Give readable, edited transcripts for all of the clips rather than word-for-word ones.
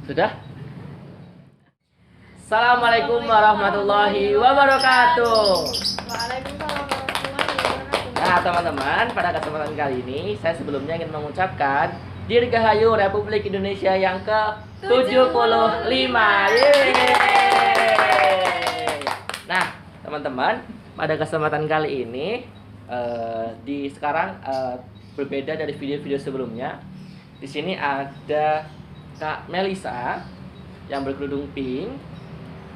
Sudah? Assalamualaikum warahmatullahi wabarakatuh. Waalaikumsalam warahmatullahi wabarakatuh. Nah teman-teman, pada kesempatan kali ini saya sebelumnya ingin mengucapkan Dirgahayu Republik Indonesia yang ke-75. Yeay. Nah teman-teman, pada kesempatan kali ini sekarang berbeda dari video-video sebelumnya. Di sini ada Kak Melisa yang berkerudung pink.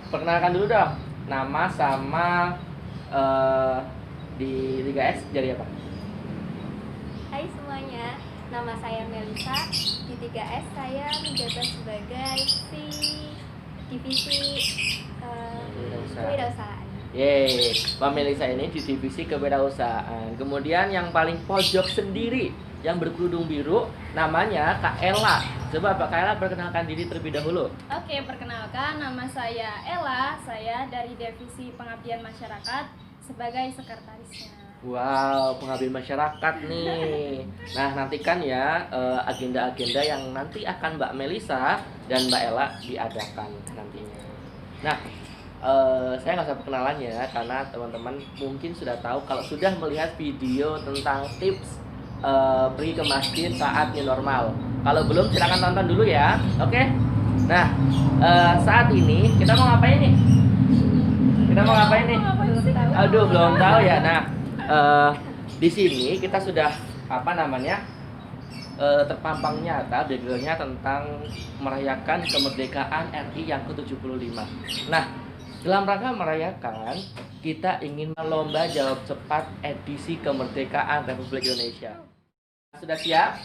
Perkenalkan dulu dong, nama sama di 3S jadi apa? Hai semuanya, nama saya Melisa. Di 3S saya menjabat sebagai divisi kewirausahaan. Yeay, Mbak Melisa ini di divisi kewirausahaan. Kemudian yang paling pojok sendiri yang berkerudung biru namanya Kak Ella. Coba Kak Ella perkenalkan diri terlebih dahulu. Oke, perkenalkan nama saya Ella. Saya dari Divisi Pengabdian Masyarakat sebagai sekretarisnya. Wow, pengabdian masyarakat nih. Nah, nantikan ya agenda-agenda yang nanti akan Mbak Melisa dan Mbak Ella diadakan nantinya. Nah, saya nggak usah perkenalan ya, karena teman-teman mungkin sudah tahu kalau sudah melihat video tentang tips pergi ke masjid saat new normal. Kalau belum silahkan tonton dulu ya. Oke. Nah, saat ini kita mau ngapain nih? Aduh, belum tahu ya. Nah, di sini kita sudah terpampang nyata backgroundnya tentang merayakan kemerdekaan RI yang ke-75. Nah, dalam rangka merayakan, kita ingin melomba jawab cepat edisi kemerdekaan Republik Indonesia. Sudah siap?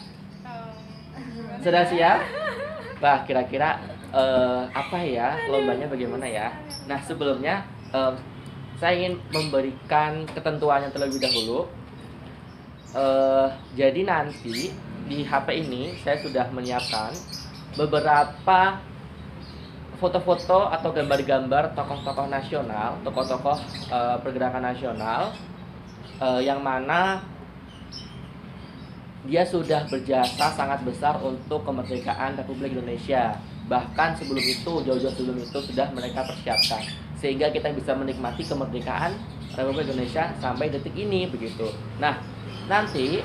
Sudah siap? Bah, kira-kira apa ya lombanya, bagaimana ya? Nah, sebelumnya saya ingin memberikan ketentuannya terlebih dahulu. Jadi nanti di HP ini saya sudah menyiapkan beberapa foto-foto atau gambar-gambar tokoh-tokoh nasional, tokoh-tokoh pergerakan nasional yang mana dia sudah berjasa sangat besar untuk kemerdekaan Republik Indonesia. Bahkan sebelum itu, jauh-jauh sebelum itu sudah mereka persiapkan, sehingga kita bisa menikmati kemerdekaan Republik Indonesia sampai detik ini begitu. Nah, nanti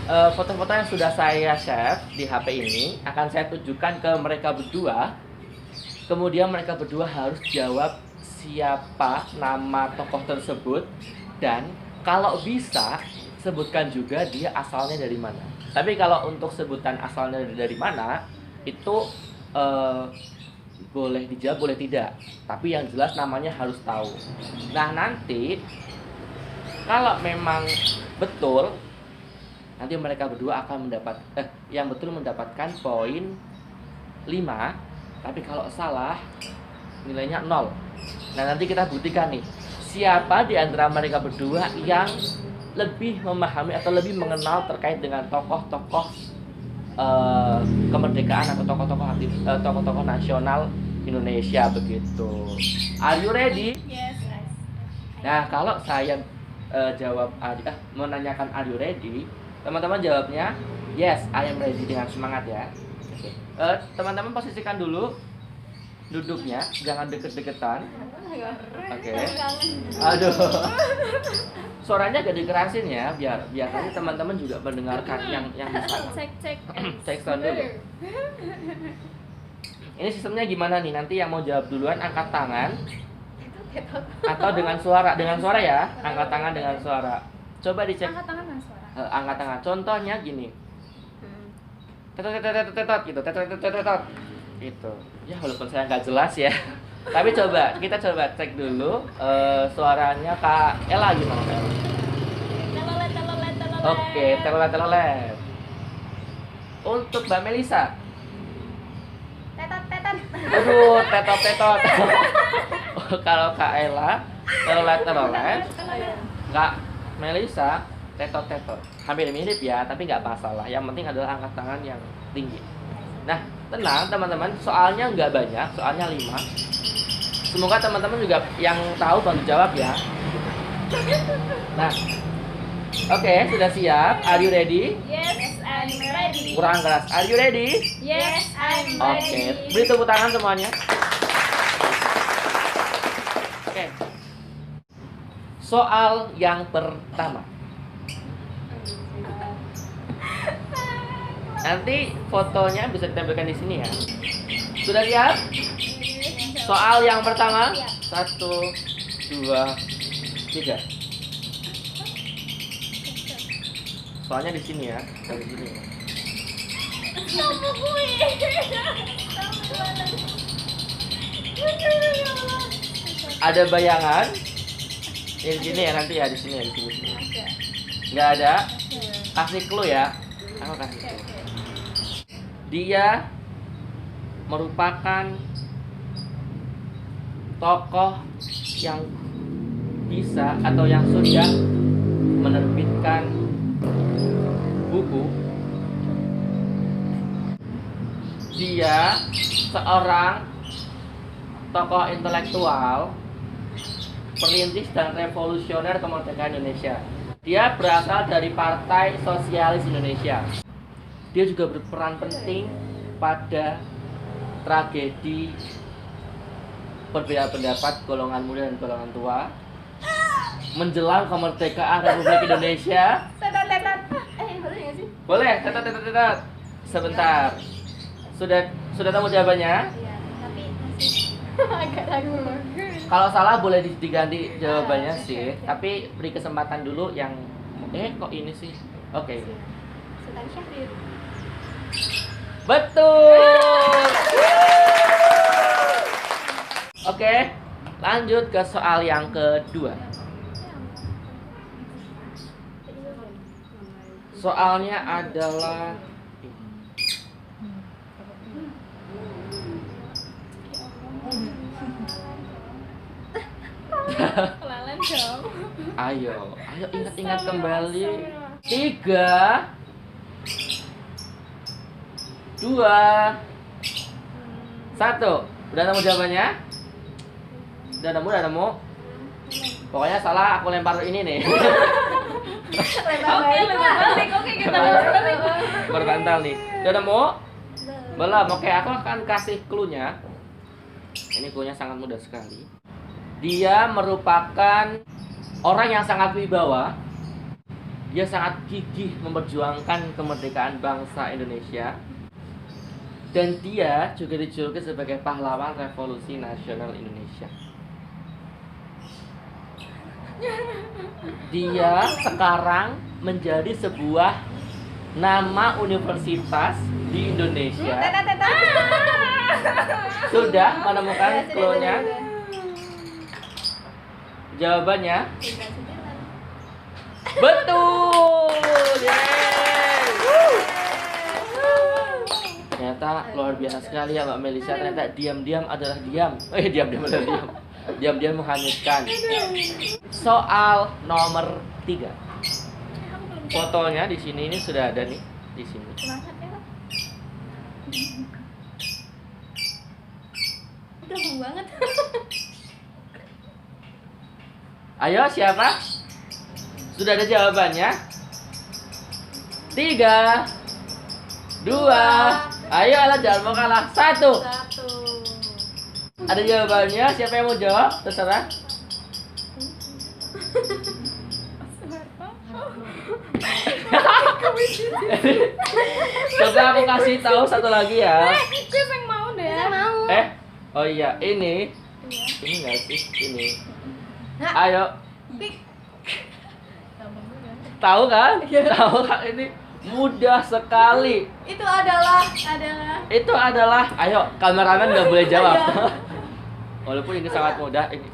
foto-foto yang sudah saya share di HP ini akan saya tunjukkan ke mereka berdua. Kemudian mereka berdua harus jawab siapa nama tokoh tersebut, dan kalau bisa sebutkan juga dia asalnya dari mana. Tapi kalau untuk sebutan asalnya dari mana itu boleh dijawab, boleh tidak. Tapi yang jelas namanya harus tahu. Nah, nanti kalau memang betul, nanti mereka berdua akan yang betul mendapatkan poin 5. Tapi kalau salah nilainya 0. Nah, nanti kita buktikan nih siapa di antara mereka berdua yang lebih memahami atau lebih mengenal terkait dengan tokoh-tokoh kemerdekaan atau tokoh-tokoh nasional Indonesia begitu. Are you ready? Yes. Nah, kalau saya menanyakan are you ready, teman-teman jawabnya yes, I am ready dengan semangat ya. Oke. Teman-teman posisikan dulu duduknya, jangan deket-deketan. Oke. Aduh. Suaranya agak dikerasin ya, biar nanti teman-teman juga mendengarkan yang di sana. Cek sound dulu. Ini sistemnya gimana nih? Nanti yang mau jawab duluan angkat tangan atau dengan suara? Dengan suara ya, angkat tangan dengan suara. Coba dicek. Angkat tangan dengan suara. Angkat tangan. Contohnya gini. Tetot gitu. Gitu. Ya walaupun saya nggak jelas ya. Tapi kita coba cek dulu suaranya Kak Ella gimana Kak Ella? Telolet. Oke, telolet. Untuk Mbak Melisa. Tetot. Aduh, tetot. Kalau Kak Ella telolet. Kak Melisa tetot. Hampir mirip ya, tapi nggak masalah. Yang penting adalah angkat tangan yang tinggi. Nah, tenang teman-teman, soalnya nggak banyak, soalnya 5. Semoga teman-teman juga yang tahu bantu jawab ya. Nah, oke, sudah siap? Are you ready? Yes, I'm ready. kurang keras. Are you ready? Yes, I'm Oke, ready. beri tepuk tangan semuanya. Oke. Soal yang pertama. Nanti fotonya bisa ditempelkan di sini ya. Sudah siap? Soal yang pertama. 1, 2, 3. Soalnya di sini ya, dari sini. Sama gue. Ada bayangan? Di sini ya nanti ya, di sini ya, di sini. Nggak ada. Kasih clue ya. Aku kasih clue. Dia merupakan tokoh yang bisa atau yang sudah menerbitkan buku. Dia seorang tokoh intelektual, perintis dan revolusioner kemerdekaan Indonesia. Dia berasal dari Partai Sosialis Indonesia. Dia juga berperan penting pada tragedi berbeda pendapat golongan muda dan golongan tua menjelang kemerdekaan Republik Indonesia. Boleh nggak sih? Boleh, tetot. Sebentar. Sudah tahu jawabannya? Iya, tapi masih agak ragu. Kalau salah boleh diganti jawabannya Oke, sih. oke. Tapi beri kesempatan dulu yang kok ini sih? Oke. Sultan Syahrir. Betul. Oke, lanjut ke soal yang kedua. Soalnya adalah Kelalan dong. ayo ingat-ingat kembali. 3, 2, 1. Udah nemu jawabannya? Udah nemu? Pokoknya salah aku lempar ini nih. Oke, lebih balik. Oke, kita balik. Berbantal nih. Udah nemu? Belum. Oke, aku akan kasih clue-nya. Ini clue-nya sangat mudah sekali. Dia merupakan orang yang sangat wibawa. Dia sangat gigih memperjuangkan kemerdekaan bangsa Indonesia. Dan dia juga dijuluki sebagai pahlawan Revolusi Nasional Indonesia. Dia sekarang menjadi sebuah nama universitas di Indonesia. Sudah menemukan clue-nya? Jawabannya? Betul. Yeay. Woo. Ternyata luar biasa sekali ya Mbak Melisa. Ternyata diam-diam adalah diam. Diam-diam adalah diam. Diam-diam menghanyutkan. Soal nomor 3. Fotonya di sini ini sudah ada nih di sini. Semangat ya, Pak. Udah mau banget. Ayo siapa? Sudah ada jawabannya? 3, 2, ayo Ala jangan mau kalah. 1. 1. Ada jawabannya? Siapa yang mau jawab? Terserah. Coba aku kasih tahu satu lagi ya. Gue yang mau deh. Saya mau. Oh iya, ini nggak sih? Ini. Ayo. Tahu kan? Tahu kan ini mudah sekali. Itu adalah Itu adalah, ayo kameramen nggak boleh jawab. Walaupun ini sangat mudah. Ini.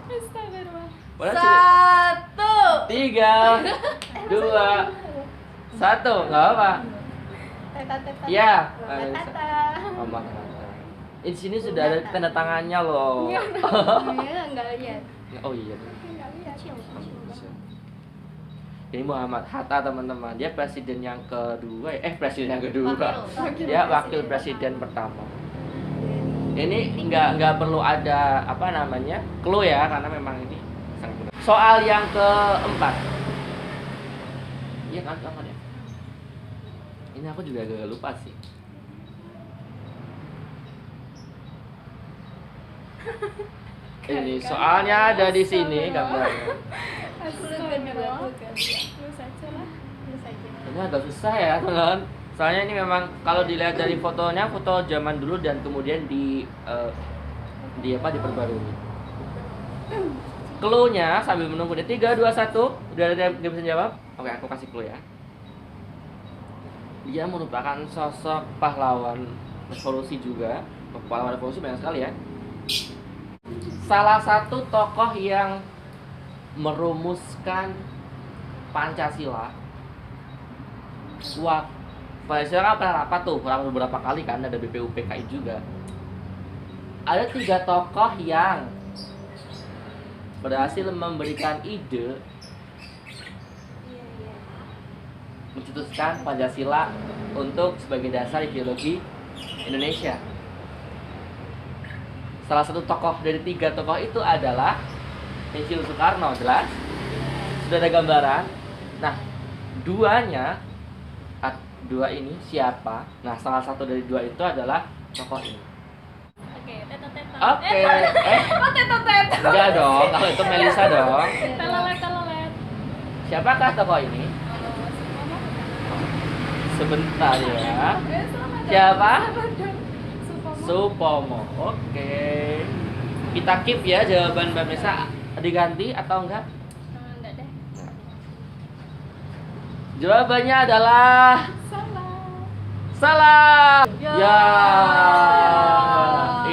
Astagfirullah. Boleh sini. 1. 3, 2, 1, nggak apa. Iya. Mama. Di sini sudah ada tanda tangannya loh. Enggak lihat. Oh iya. Enggak lihat. Ini Muhammad Hatta teman-teman. Dia presiden yang kedua. Presiden yang kedua. Wakil Dia wakil presiden pertama. Ini nggak perlu ada apa namanya clue ya, karena memang ini sangat mudah. Soal yang keempat. Iya kan ya. Ini aku juga agak lupa sih. Ini soalnya ada di sini gambarnya. Lulus aja lah. Ini agak susah ya teman-teman. Soalnya ini memang kalau dilihat dari fotonya, foto zaman dulu dan kemudian diperbarui. Clue-nya sambil menunggu deh. 3, 2, 1. Udah ada yang bisa jawab? Oke, aku kasih clue ya. Dia merupakan sosok pahlawan revolusi juga. Pahlawan revolusi banyak sekali ya. Salah satu tokoh yang merumuskan Pancasila. Wah, Pancasila kan pernah rapat tuh, beberapa kali kan, ada BPUPKI juga. Ada 3 tokoh yang berhasil memberikan ide mencetuskan Pancasila untuk sebagai dasar ideologi Indonesia. Salah satu tokoh dari 3 tokoh itu adalah Insinyur Soekarno, jelas. Sudah ada gambaran. Nah, dua ini siapa? Nah, salah satu dari 2 itu adalah tokoh ini. Oke, teto-teto. Oke. Oh, teto-teto. Enggak dong, kalau itu Melisa dong. Telolet. Siapakah tokoh ini? Sebentar ya. Siapa? Supomo. Oke. Kita keep ya jawaban Mbak Melisa. Diganti atau enggak? Enggak deh. Jawabannya adalah Salah. salah. Ya.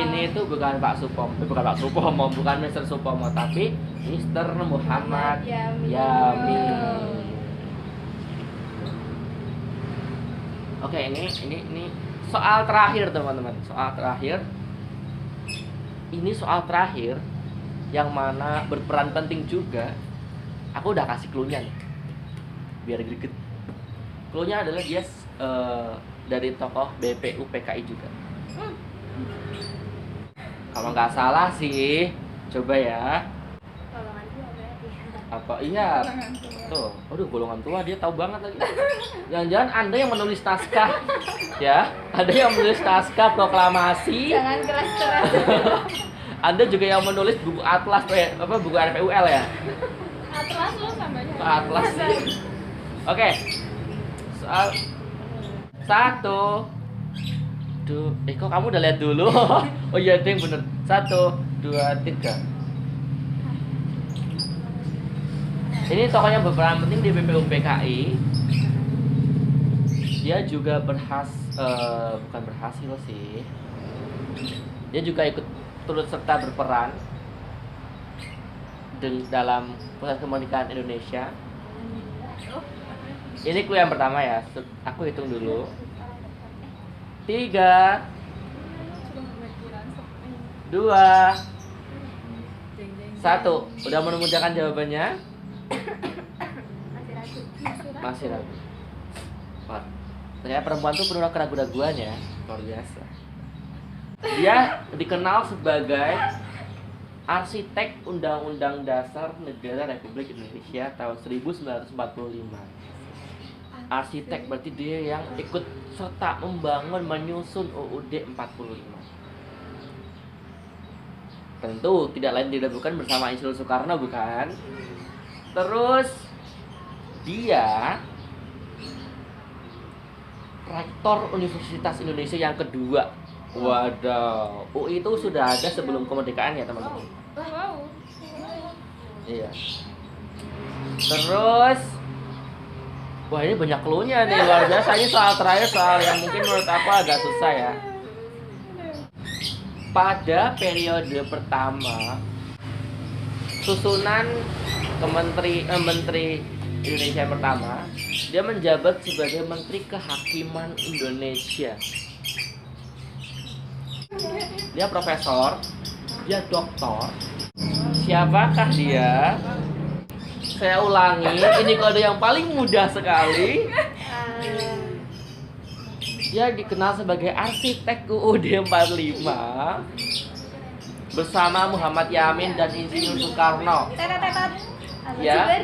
Ini tuh bukan Pak Supomo, bukan Mr. Supomo, tapi Mr. Muhammad Yamin. Oke, ini soal terakhir teman-teman. Soal terakhir. Ini soal terakhir yang mana berperan penting juga. Aku udah kasih clue-nya nih. Biar greget. Clue-nya adalah dia dari tokoh BPUPKI juga. Kalau nggak salah sih, coba ya. Golongan tua berarti. Apa iya? Tuh, aduh golongan tua dia tahu banget lagi. Jangan-jangan Anda yang menulis naskah, ya? Ada yang menulis naskah proklamasi. Jangan keras-keras. Anda juga yang menulis buku atlas, buku RPUL ya? Atlas lo samanya. Atlas sih. Oke. Soal 1, 2, kok kamu udah lihat dulu? Oh iya, itu yang bener. 1, 2, 3. Ini tokohnya berperan penting di BPUPKI. Dia juga bukan berhasil sih. Dia juga ikut turut serta berperan dalam Pusat Kemerdekaan Indonesia. Ini clue yang pertama ya. Aku hitung dulu. 3, 2, 1. Udah menemukan jawabannya? Masih ragu. Wah, ternyata perempuan tuh penuh keraguan-raguan ya. Luar biasa. Dia dikenal sebagai arsitek Undang-Undang Dasar Negara Republik Indonesia tahun 1945. Arsitek berarti dia yang ikut serta membangun menyusun UUD 45. Tentu tidak lain tidak bukan bersama Insinyur Soekarno, bukan? Terus dia rektor Universitas Indonesia yang kedua. Waduh, UI itu sudah ada sebelum kemerdekaan ya teman-teman. Wow. Iya. Terus, wah ini banyak clue-nya nih, luar biasa. Ini soal terakhir, soal yang mungkin menurut aku agak susah ya. Pada periode pertama susunan Menteri Indonesia yang pertama, dia menjabat sebagai Menteri Kehakiman Indonesia. Dia profesor, dia doktor. Siapakah dia? Saya ulangi, ini kode yang paling mudah sekali. Dia dikenal sebagai arsitek UUD 45 bersama Muhammad Yamin dan Insinyur Soekarno. Ya.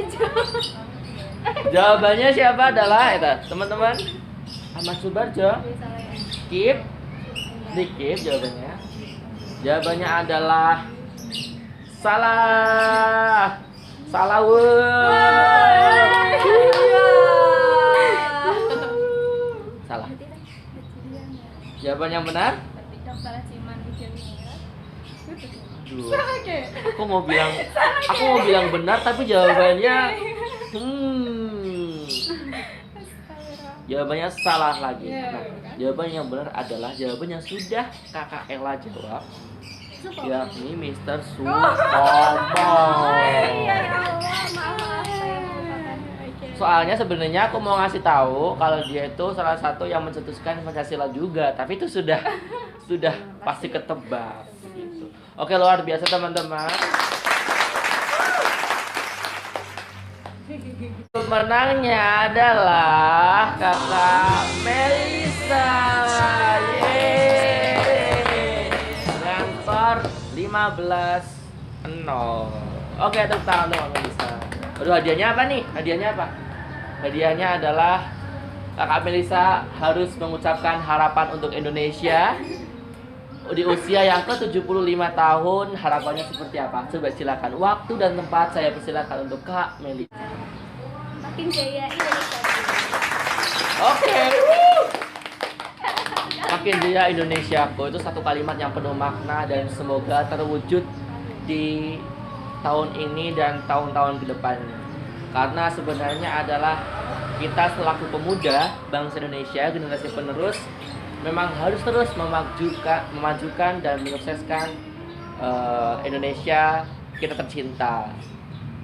Jawabannya siapa adalah teman-teman? Ahmad Subarjo. Skip. Dikit jawabannya. Jawabannya adalah salah. Salah Salah. Jawaban yang benar? Daftar Ciman Duh. Aku mau bilang benar tapi jawabannya jawabannya salah lagi. Nah, jawaban yang benar adalah jawaban yang sudah Kakak Ella jawab, yakni Mr. Supomo. Soalnya sebenarnya aku mau ngasih tahu kalau dia itu salah satu yang mencetuskan Pancasila juga, tapi itu sudah pasti ketebak gitu. Oke, luar biasa teman-teman. Pemenangnya adalah Kakak Melisa. Yeay. Dengan skor 15-0. Oke, tepuk tangan dong Melisa. Aduh, hadiahnya apa nih? Hadiahnya apa? Hadiahnya adalah Kakak Melisa harus mengucapkan harapan untuk Indonesia di usia yang ke-75 tahun. Harapannya seperti apa? Coba silakan. Waktu dan tempat saya persilakan untuk Kak Melisa. Makin jaya Indonesia. Oke. Makin jaya Indonesiaku itu satu kalimat yang penuh makna dan semoga terwujud di tahun ini dan tahun-tahun ke depannya. Karena sebenarnya adalah kita selaku pemuda bangsa Indonesia, generasi penerus, memang harus terus memajukan dan menyukseskan Indonesia kita tercinta.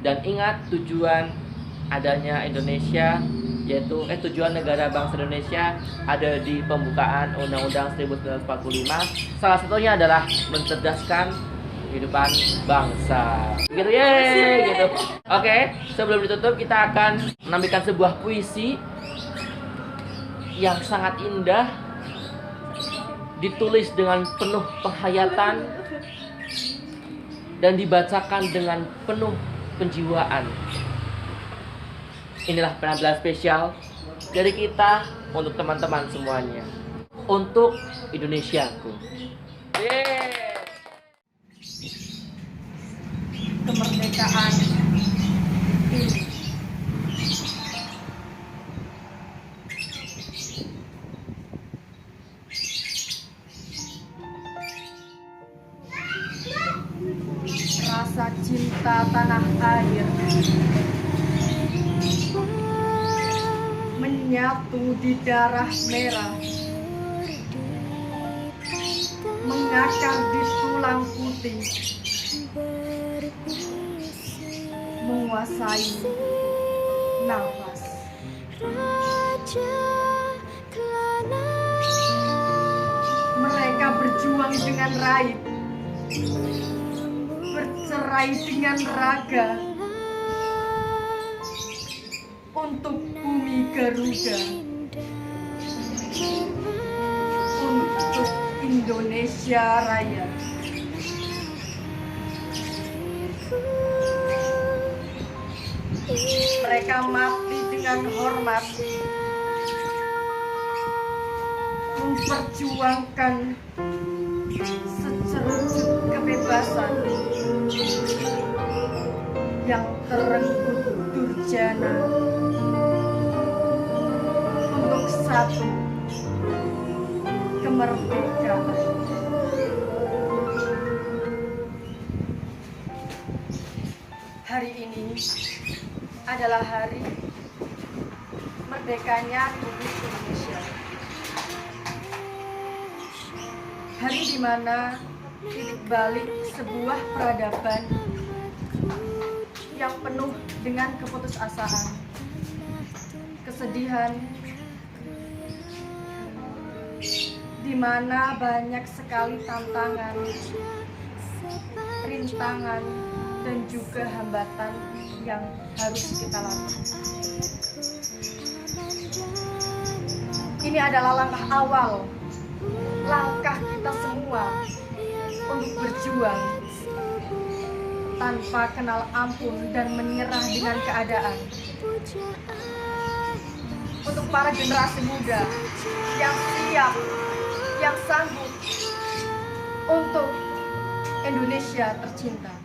Dan ingat tujuan adanya Indonesia, yaitu tujuan negara bangsa Indonesia ada di pembukaan Undang-Undang 1945. Salah satunya adalah mencerdaskan kehidupan bangsa. Gitu ya, gitu. Oke, sebelum ditutup kita akan menampilkan sebuah puisi yang sangat indah, ditulis dengan penuh penghayatan dan dibacakan dengan penuh penjiwaan. Inilah penampilan spesial dari kita untuk teman-teman semuanya, untuk Indonesiaku. Yeay. Kemerdekaan ini rasa cinta tanah air menyatu di darah merah, mengakar di tulang putih, menguasai nafas. Mereka berjuang dengan raib, bercerai dengan raga, untuk bumi Garuda, untuk Indonesia Raya. Mereka mati dengan hormat, memperjuangkan secercuk kebebasan yang terenggut durjana untuk satu kemerdekaan. Hari ini adalah hari merdekanya Republik Indonesia. Hari di mana titik balik sebuah peradaban yang penuh dengan keputusasaan, kesedihan, di mana banyak sekali tantangan, rintangan, dan juga hambatan yang harus kita lalui. Ini adalah langkah awal, langkah kita semua untuk berjuang tanpa kenal ampun dan menyerah dengan keadaan. untuk para generasi muda yang siap, yang sanggup untuk Indonesia tercinta.